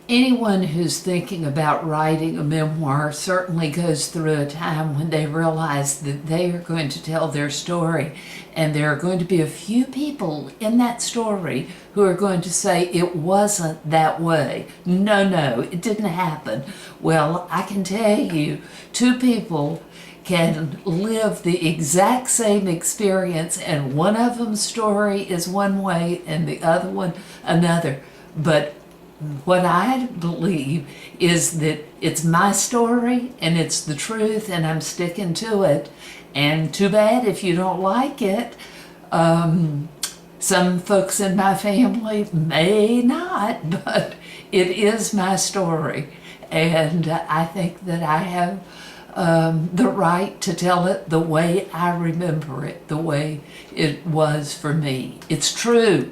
Anyone who's thinking about writing a memoir certainly goes through a time when they realize that they are going to tell their story, and there are going to be a few people in that story who are going to say it wasn't that way. No, it didn't happen. Well, I can tell you, two people can live the exact same experience, and one of them's story is one way and the other one another. But what I believe is that it's my story and it's the truth, and I'm sticking to it. And too bad if you don't like it. Some folks in my family may not, but it is my story. And I think that I have the right to tell it the way I remember it, the way it was for me. It's true.